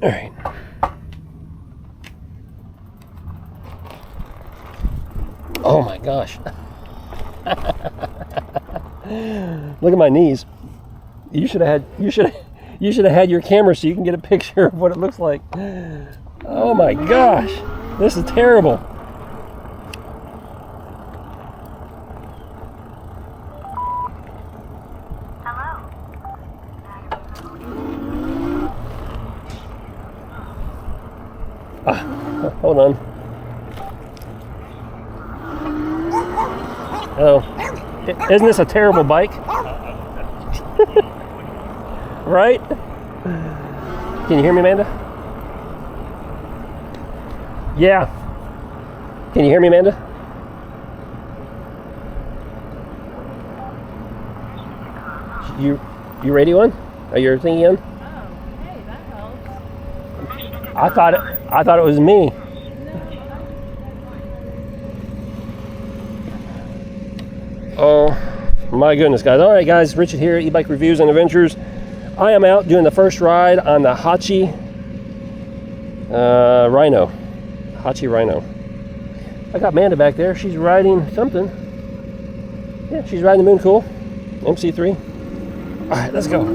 All right. Oh my gosh. Look at my knees. You should have had your camera so you can get a picture of what it looks like. Oh my gosh. This is terrible. Hold on. Hello. Isn't this a terrible bike? Right? Can you hear me, Amanda? Yeah. Can you hear me, Amanda? You radio on? Are you thingy on? Oh, hey, that helps. I thought it was me. Oh my goodness, guys. All right, guys, Richard here, e-bike reviews and adventures. I am out doing the first ride on the Haoqi Rhino. Haoqi Rhino. I got Amanda back there. She's riding something. Yeah, she's riding the Moon Cool MC3. All right, let's go.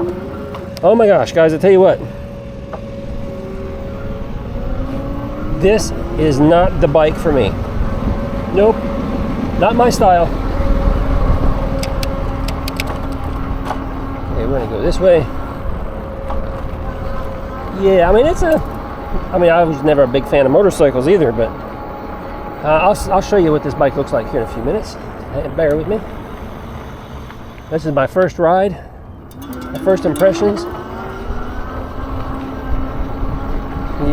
Oh my gosh, guys, I tell you what. This is not the bike for me. Nope, not my style. Okay, we're gonna go this way. Yeah, I mean I was never a big fan of motorcycles either, but I'll show you what this bike looks like here in a few minutes. Bear with me. This is my first ride, my first impressions.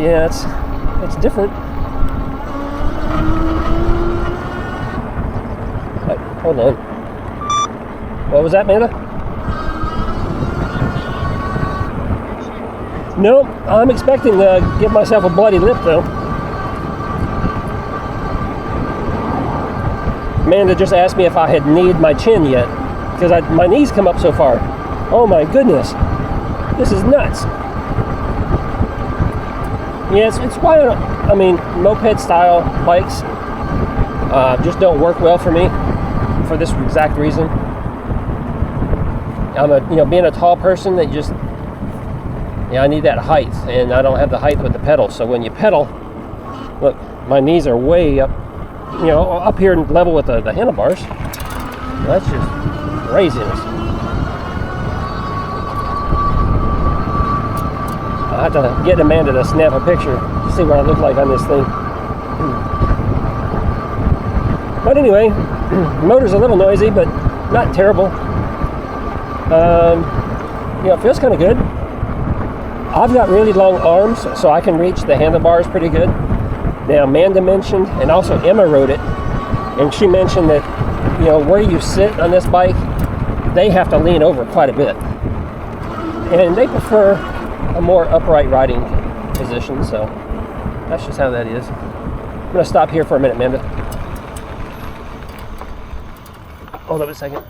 Yeah, it's different. But, hold on. What was that, Amanda? Nope, I'm expecting to give myself a bloody lip though. Amanda just asked me if I had kneed my chin yet, because my knees come up so far. Oh my goodness, this is nuts. Yeah, it's why moped style bikes just don't work well for me for this exact reason. Being a tall person, that just, I need that height, and I don't have the height with the pedal. So when you pedal, look, my knees are way up, up here level with the handlebars. That's just craziness. I have to get Amanda to snap a picture to see what I look like on this thing. But anyway, the motor's a little noisy, but not terrible. It feels kind of good. I've got really long arms, so I can reach the handlebars pretty good. Now, Amanda mentioned, and also Emma wrote it, and she mentioned that, where you sit on this bike, they have to lean over quite a bit. And they prefer a more upright riding position, so that's just how that is. I'm going to stop here for a minute, Amanda. Hold up a second.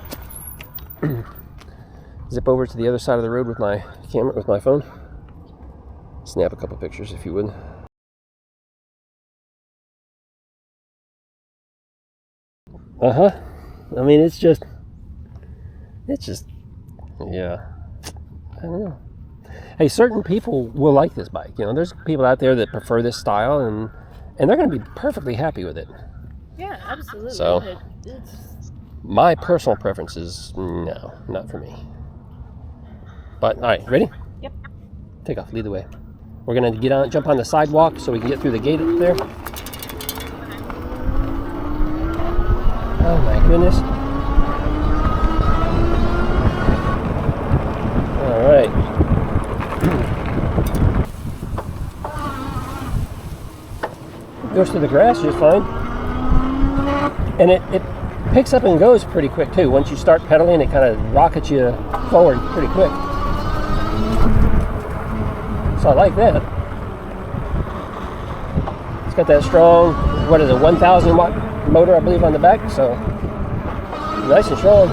Zip over to the other side of the road with my camera, with my phone. Snap a couple pictures if you would. I mean, it's just, yeah, I don't know. Hey, certain people will like this bike. There's people out there that prefer this style, and they're going to be perfectly happy with it. Yeah, absolutely. So, it's... my personal preference is no, not for me. But, all right, ready? Yep. Take off, lead the way. We're going to jump on the sidewalk so we can get through the gate up there. Oh my goodness. All right. It goes through the grass just fine. And it picks up and goes pretty quick too. Once you start pedaling, it kind of rockets you forward pretty quick. So I like that. It's got that strong, 1,000 watt motor, I believe, on the back, so nice and strong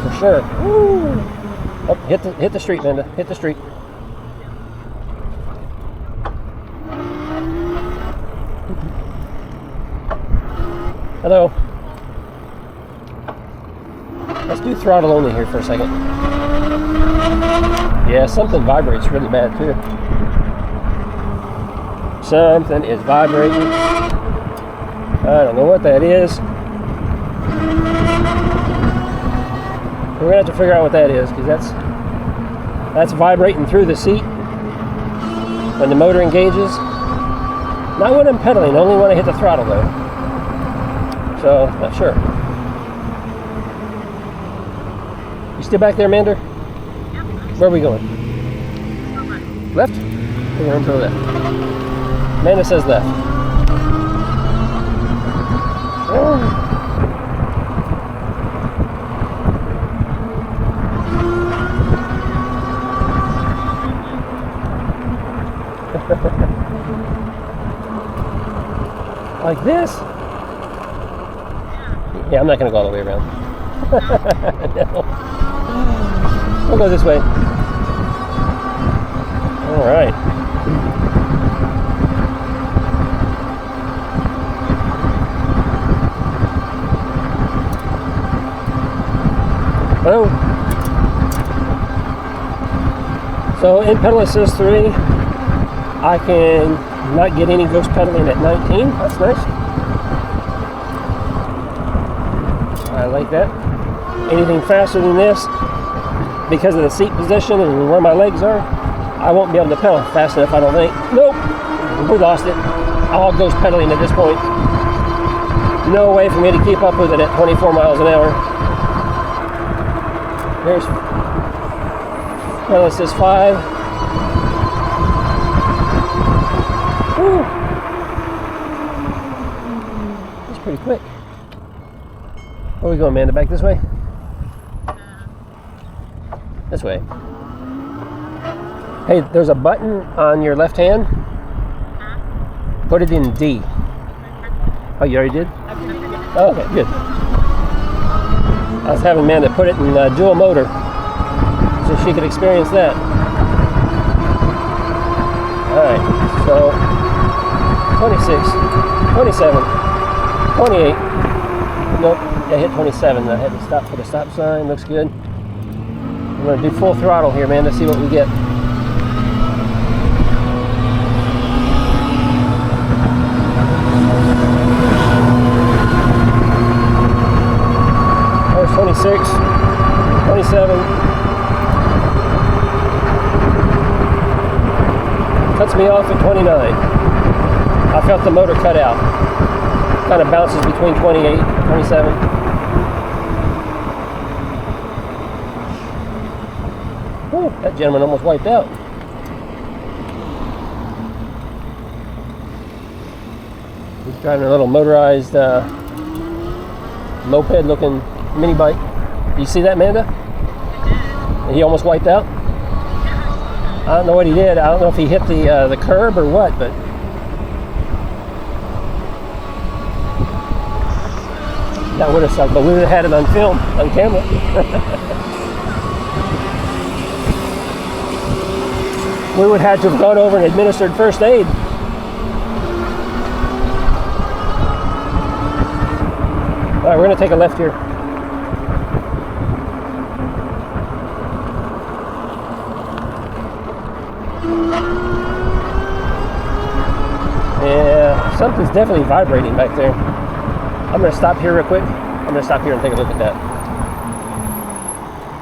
for sure. Woo. Oh, hit the street, Linda. Hit the street. Hello. Let's do throttle only here for a second. Yeah, something vibrates really bad too. Something is vibrating. I don't know what that is. We're gonna have to figure out what that is, because that's vibrating through the seat when the motor engages. Not when I'm pedaling, only when I hit the throttle though. So, not sure. You still back there, Amanda? Where are we going? Left? We're going to the left. Amanda says left. Oh. Like this? Yeah, I'm not going to go all the way around. No. We'll go this way. All right. Hello. So in pedal assist 3, I can not get any ghost pedaling at 19. That's nice. I like that. Anything faster than this, because of the seat position and where my legs are, I won't be able to pedal fast enough, I don't think. Nope, we lost it. All ghost pedaling at this point. No way for me to keep up with it at 24 miles an hour. There's pedal assist 5. Whew. That's pretty quick. Where are we going, Amanda? Back this way? This way. Hey, there's a button on your left hand. Put it in D. Oh, you already did? Oh, okay, good. I was having Amanda put it in dual motor so she could experience that. Alright, so 26, 27, 28. Nope, I hit 27. I had to stop for the stop sign. Looks good. I'm going to do full throttle here, man, to see what we get. There's 26, 27. Cuts me off at 29. I felt the motor cut out. Kind of bounces between 28 and 27. Whew, that gentleman almost wiped out. He's driving a little motorized moped-looking mini bike. You see that, Amanda? He almost wiped out. I don't know what he did. I don't know if he hit the curb or what, but that would have sucked. But we would have had it on film, on camera. We would have had to have gone over and administered first aid. All right, we're going to take a left here. Yeah, something's definitely vibrating back there. I'm going to stop here real quick. I'm going to stop here and take a look at that.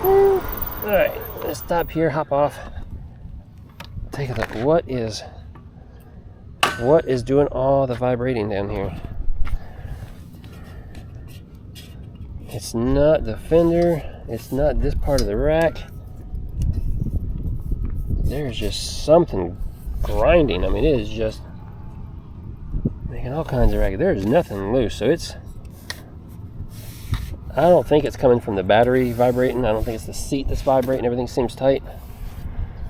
All right, let's stop here, hop off. Take a look. What is doing all the vibrating down here? It's not the fender. It's not this part of the rack. There's just something grinding. I mean, it is just making all kinds of racket. There's nothing loose, so I don't think it's coming from the battery vibrating. I don't think it's the seat that's vibrating. Everything seems tight.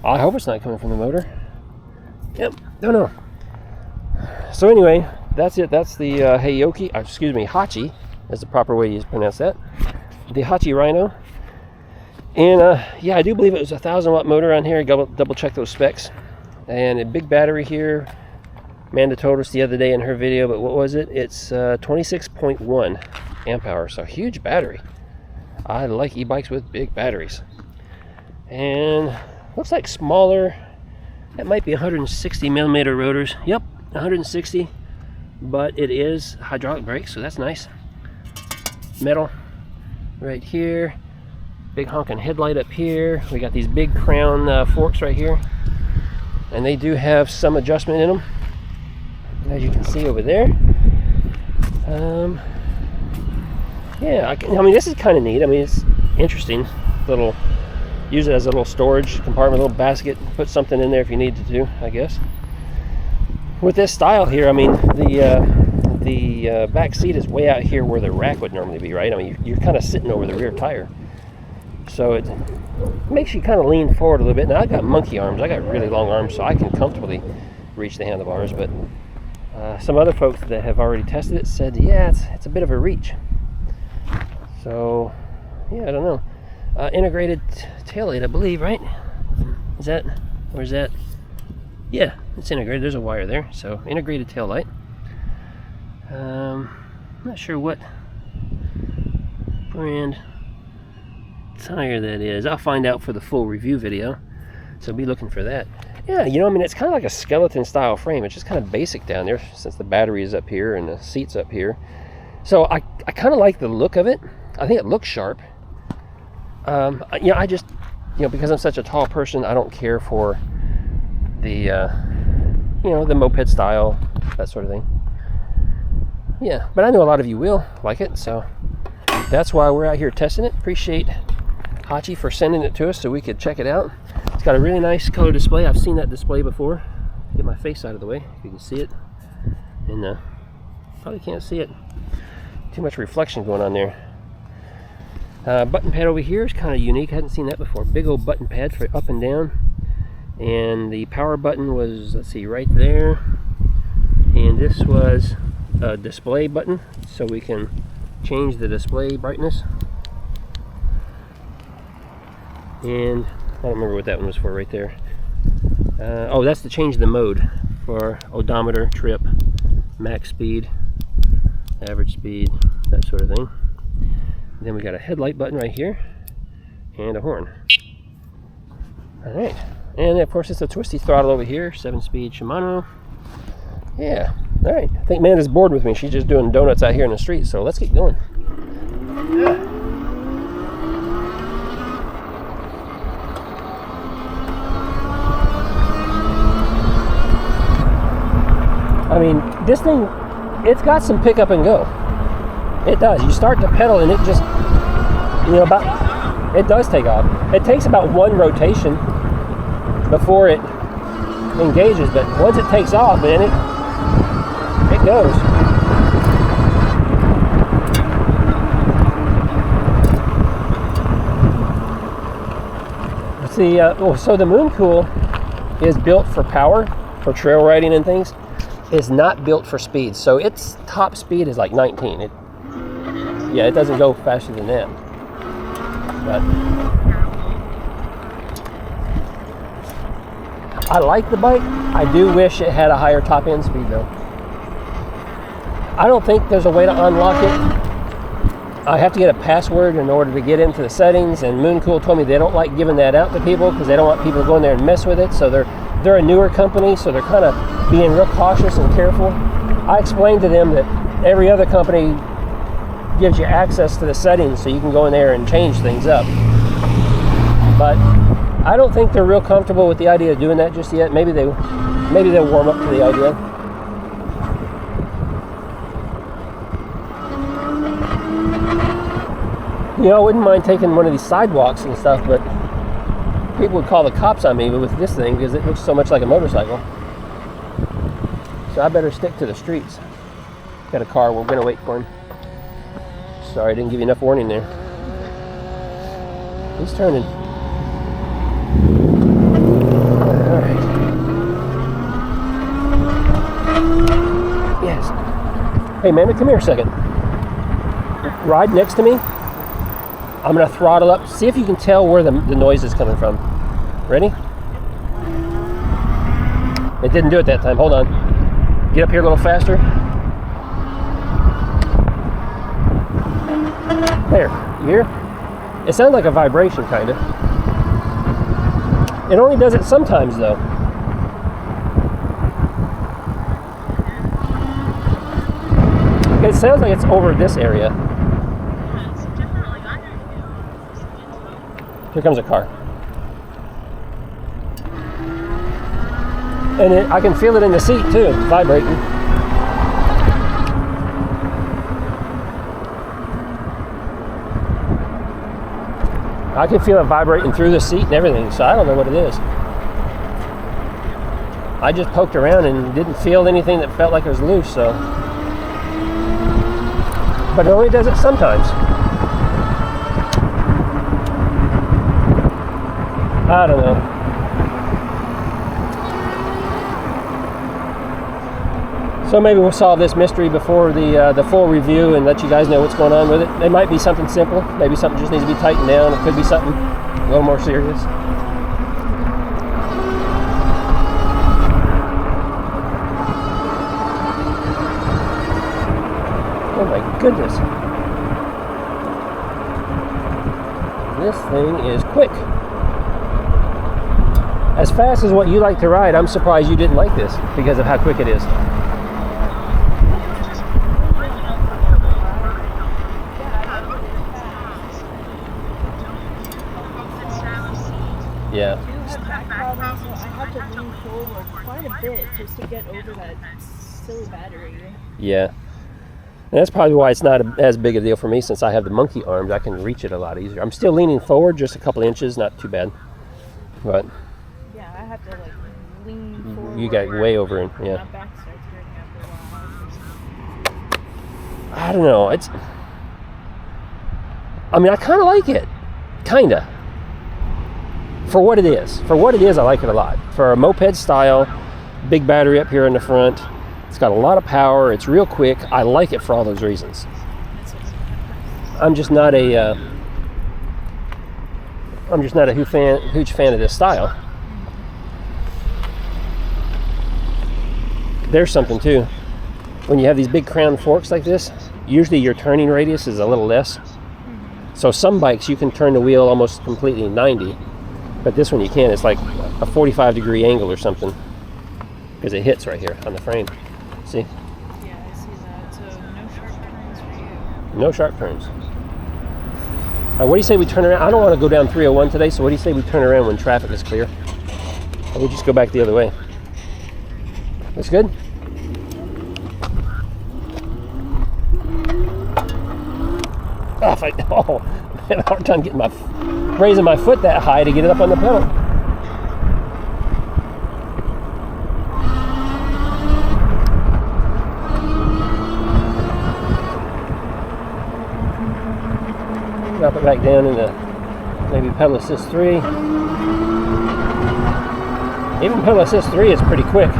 I hope it's not coming from the motor. Yep, don't know. So anyway, that's it. That's the Haoqi is the proper way you pronounce that. The Haoqi Rhino. And yeah, I do believe it was a 1,000 watt motor on here. Double check those specs. And a big battery here. Amanda told us the other day in her video, but what was it? It's 26.1 amp hour, so huge battery. I like e-bikes with big batteries. And looks like smaller. That might be 160 millimeter rotors. Yep, 160, but it is hydraulic brakes, so that's nice. Metal right here. Big honking headlight up here. We got these big crown forks right here, and they do have some adjustment in them, as you can see over there. Yeah, I mean, this is kind of neat. I mean, it's interesting. Little, use it as a little storage compartment, a little basket. Put something in there if you need to, I guess. With this style here, I mean, the back seat is way out here where the rack would normally be, right? I mean, you're kind of sitting over the rear tire, so it makes you kind of lean forward a little bit. Now, I got monkey arms. I got really long arms, so I can comfortably reach the handlebars. But some other folks that have already tested it said, yeah, it's a bit of a reach. So, yeah, I don't know. Integrated taillight, I believe, right? Is that, or is that? Yeah, it's integrated. There's a wire there. So, integrated taillight. Not sure what brand tire that is. I'll find out for the full review video. So, be looking for that. Yeah, you know, I mean, it's kind of like a skeleton style frame. It's just kind of basic down there since the battery is up here and the seat's up here. So, I kind of like the look of it. I think it looks sharp. You know, I just, you know, because I'm such a tall person, I don't care for the, you know, the moped style, that sort of thing. Yeah, but I know a lot of you will like it, so that's why we're out here testing it. Appreciate Haoqi for sending it to us so we could check it out. It's got a really nice color display. I've seen that display before. Get my face out of the way if you can see it. And probably can't see it. Too much reflection going on there. Button pad over here is kind of unique. I hadn't seen that before. Big old button pad for up and down. And the power button was, let's see, right there. And this was a display button, so we can change the display brightness. And I don't remember what that one was for right there. Oh, that's to change the mode for odometer, trip, max speed, average speed, that sort of thing. Then we got a headlight button right here and a horn. All right, and of course it's a twisty throttle over here, 7-speed Shimano. Yeah, all right. I think Amanda's bored with me. She's just doing donuts out here in the street, so let's get going. Yeah. I mean, this thing, it's got some pick up and go. It does. You start to pedal and it just, you know, it does take off. It takes about one rotation before it engages, but once it takes off, man, it goes. See, so the Mooncool is built for power, for trail riding and things. It's not built for speed, so its top speed is like 19. Yeah, it doesn't go faster than that. But I like the bike. I do wish it had a higher top end speed though. I don't think there's a way to unlock it. I have to get a password in order to get into the settings, and Mooncool told me they don't like giving that out to people because they don't want people to go in there and mess with it. So they're a newer company, so they're kind of being real cautious and careful. I explained to them that every other company gives you access to the settings so you can go in there and change things up. But I don't think they're real comfortable with the idea of doing that just yet. Maybe they'll warm up to the idea. You know, I wouldn't mind taking one of these sidewalks and stuff, but people would call the cops on me with this thing because it looks so much like a motorcycle. So I better stick to the streets. Got a car, we're gonna wait for him. Sorry, I didn't give you enough warning there. He's turning. Alright. Yes. Hey, Amanda, come here a second. Ride next to me. I'm gonna throttle up. See if you can tell where the noise is coming from. Ready? It didn't do it that time. Hold on. Get up here a little faster. There, you hear? It sounds like a vibration, kind of. It only does it sometimes, though. It sounds like it's over this area. Here comes a car. And I can feel it in the seat too, vibrating. I can feel it vibrating through the seat and everything, so I don't know what it is. I just poked around and didn't feel anything that felt like it was loose, so. But it only does it sometimes. I don't know. So maybe we'll solve this mystery before the full review and let you guys know what's going on with it. It might be something simple. Maybe something just needs to be tightened down. It could be something a little more serious. Oh my goodness. This thing is quick. As fast as what you like to ride, I'm surprised you didn't like this because of how quick it is. Yeah. Back problems, so I have to lean forward quite a bit just to get over that silly battery. Yeah. And that's probably why it's not as big a deal for me, since I have the monkey arms. I can reach it a lot easier. I'm still leaning forward just a couple inches, not too bad. But yeah, I have to like lean forward. you got way over in, yeah. My back starts hurting after a while. I don't know. I mean, I kind of like it. Kinda. For what it is. For what it is, I like it a lot. For a moped style, big battery up here in the front. It's got a lot of power. It's real quick. I like it for all those reasons. I'm just not a huge fan of this style. There's something too. When you have these big crown forks like this, usually your turning radius is a little less. So some bikes you can turn the wheel almost completely 90, but this one you can't. It's like a 45-degree angle or something because it hits right here on the frame. See? Yeah, I see that. So no sharp turns for you. No sharp turns. What do you say we turn around? I don't want to go down 301 today, so what do you say we turn around when traffic is clear? Or we just go back the other way? That's good? Oh, I had a hard time getting raising my foot that high to get it up on the pedal. Drop it back down into maybe pedal assist 3. Even pedal assist 3 is pretty quick.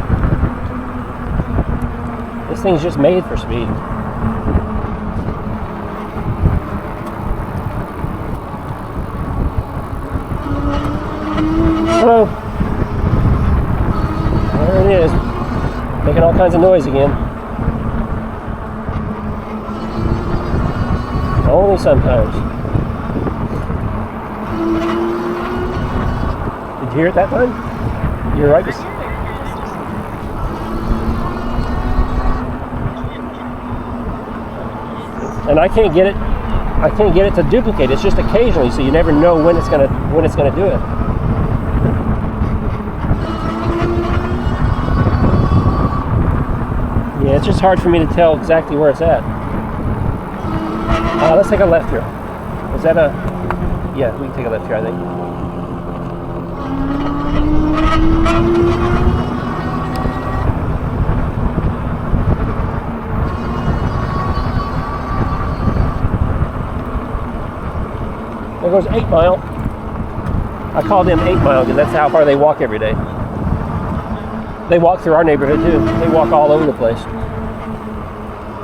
This thing's just made for speed. Hello. There it is. Making all kinds of noise again. Only sometimes. Did you hear it that time? You're right. And I can't get it to duplicate. It's just occasionally, so you never know when it's gonna do it. Yeah, it's just hard for me to tell exactly where it's at. Let's take a left here. Is that a... Yeah, we can take a left here, I think. There goes 8 Mile. I call them 8 Mile because that's how far they walk every day. They walk through our neighborhood too. They walk all over the place.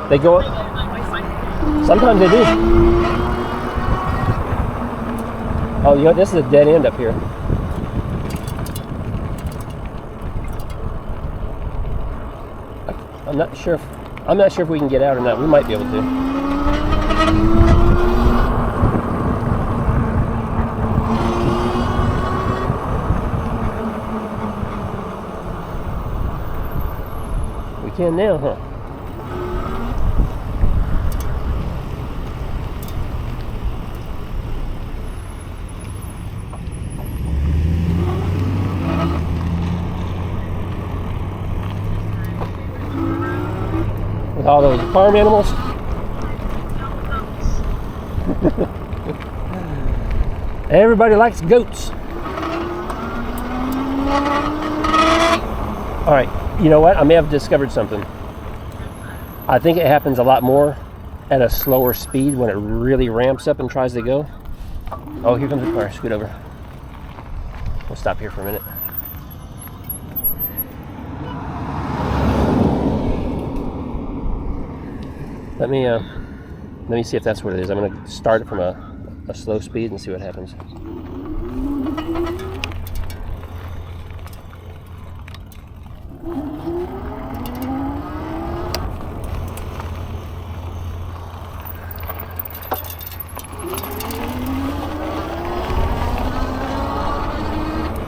They go... Sometimes they do. Oh, you know, this is a dead end up here. I'm not sure if we can get out or not. We might be able to. We can now, huh? With all those farm animals. Everybody likes goats. All right, you know what? I may have discovered something. I think it happens a lot more at a slower speed when it really ramps up and tries to go. Oh, here comes the car. Scoot over. We'll stop here for a minute. Let me see if that's what it is. I'm going to start it from a slow speed and see what happens.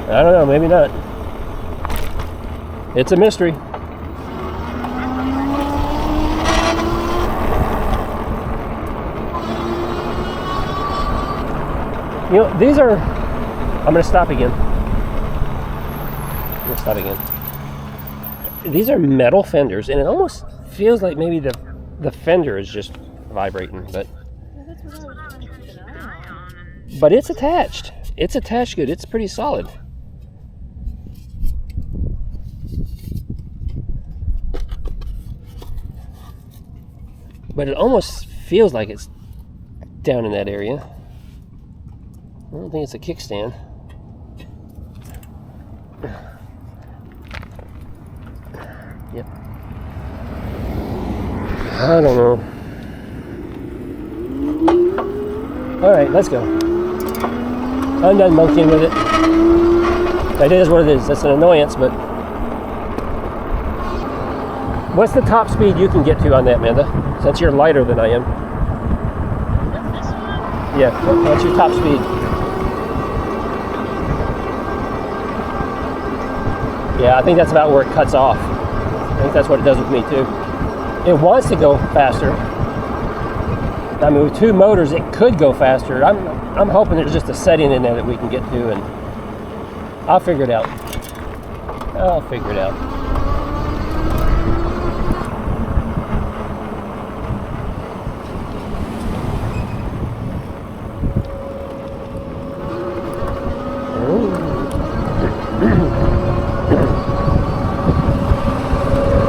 I don't know, maybe not. It's a mystery. You know, these are, I'm going to stop again. These are metal fenders, and it almost feels like maybe the fender is just vibrating, but That's what I was trying to keep an eye on. but it's attached. It's attached good. It's pretty solid. But it almost feels like it's down in that area. I don't think it's a kickstand. Yep. I don't know. Alright, let's go. I'm done monkeying with it. That is what it is. That's an annoyance, but... What's the top speed you can get to on that, Amanda? Since you're lighter than I am. This one? Yeah, what's your top speed? Yeah, I think that's about where it cuts off. I think that's what it does with me too. It wants to go faster. I mean, with two motors, it could go faster. I'm hoping there's just a setting in there that we can get to, and I'll figure it out.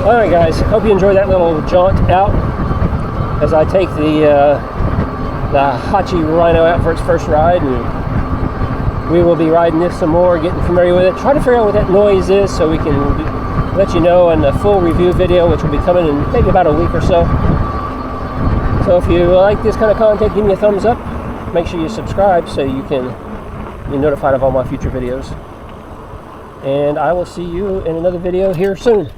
Alright guys, hope you enjoyed that little jaunt out as I take the Haoqi Rhino out for its first ride, and we will be riding this some more, getting familiar with it, trying to figure out what that noise is so we can let you know in a full review video, which will be coming in maybe about a week or so. So if you like this kind of content, give me a thumbs up. Make sure you subscribe so you can be notified of all my future videos. And I will see you in another video here soon.